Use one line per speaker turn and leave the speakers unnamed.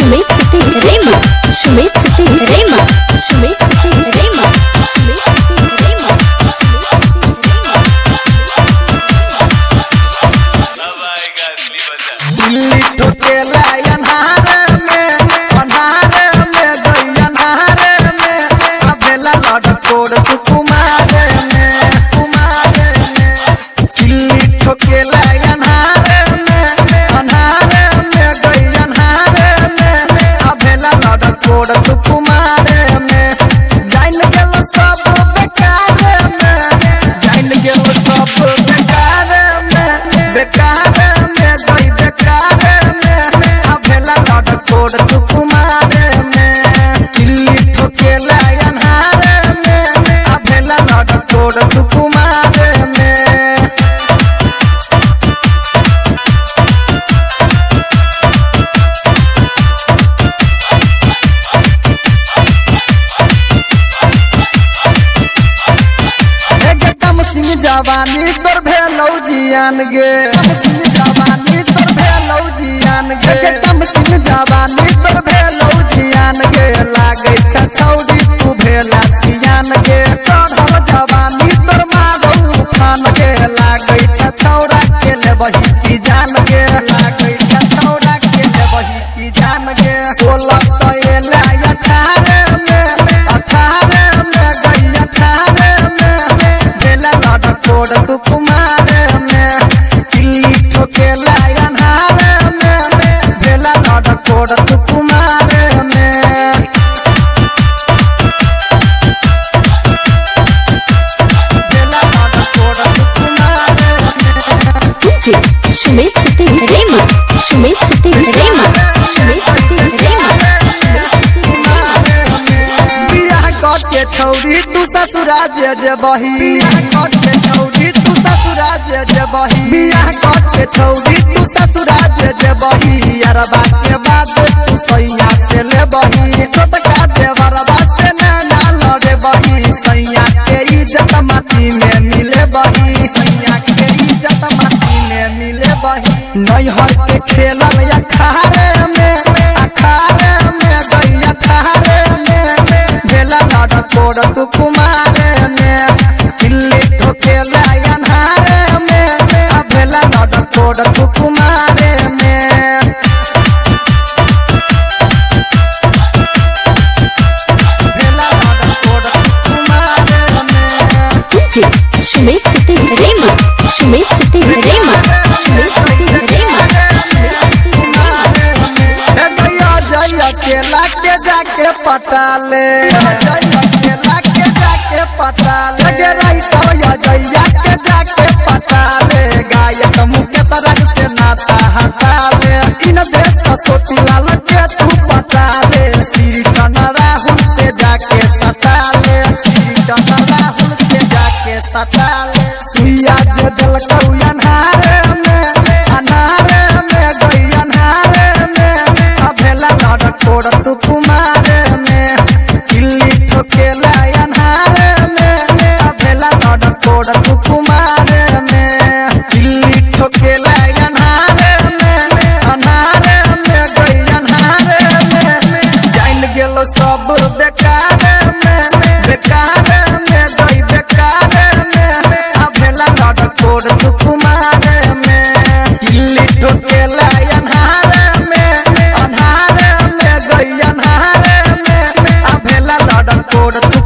Schmidt City Rema Schmidt City Rema Schmidt City Rema Schmidt City Rema
Delhi ठोकेला अन्हार में गई अन्हार में अबेला लड़कोड़ तू कुमार में दिल्ली ठोकेला अन्हार में गई अन्हार में अबेला लड़कोड़ तू कुमार में जान गेलो सब बेकार में जान गेलो सब बेकार में गई बेकार में अबेला लड़कोड़ तू कुमार में दिल्ली ठोकेला अन्हार में अबेला लड़कोड़ तू कुमार में सिंह जवानी तोर भेलौ जियान गे जवानी तोर भेलौ जियान गे सिंह जवानी तोर भेलौ जियान गे लागे छ छौड़ी तू भेला सियान गे चढ़ल जवानी तोर मारौ फान गे लागे छ छौड़ा के लेबही की जान गे लागे छ छौड़ा के लेबही की जान गे 16 एला 18 में गई 18 में लड़कोड़ तू कुमार में दिल्ली ठोकेला अन्हार में भेला लड़कोड़ तू कुमार में भेला लड़कोड़ तू कुमार में
DJ Schmidt City Rema Schmidt City Rema Schmidt City Rema
के छौड़ी तू ससुराज जेबही बियाह के छौड़ी तू ससुराज जेबही बियाह के छौड़ी तू ससुराज जेबही अरबा के बाद तू सैया से लेबही छोटका देवरबा से ना लड़े बही सैया के इज्जत माटी में मिले बही सैया के इज्जत माटी में मिले बही नैहर के खेलल अखाड़े में गई अखाड़े में भेला लड़कोड़ तू कुमार में दिल्ली ठोकेला अन्हार में भेला लड़कोड़ तू कुमार में भेला लड़कोड़ तू कुमार में
DJ Schmidt City Rema Schmidt City Rema Schmidt City Rema
जैया के जाके पटाले जैया के जाके पटाले जैया के जाके पटाले गायक मुकेश राज से नाता हटाले इन देश सोती लाल के तू पटाले श्री चंद्र राहुल से जाके सटाले श्री चंद्र राहुल से जाके सटाले सुइया जे दिल कौ अन्हार में गई अन्हार में अबेला लड़कोड़ तू कुमार में दिल्ली ठोकेला अन्हार में अबेला लड़कोड़ तू कुमार में दिल्ली ठोकेला अन्हार में गई अन्हार में जान गेलो सब बेकार में गई बेकार में अबेला लड़कोड़ तू कुमार में दिल्ली ठोकेला अन्हार में गई अन्हार में अबेला लड़कोड़ तू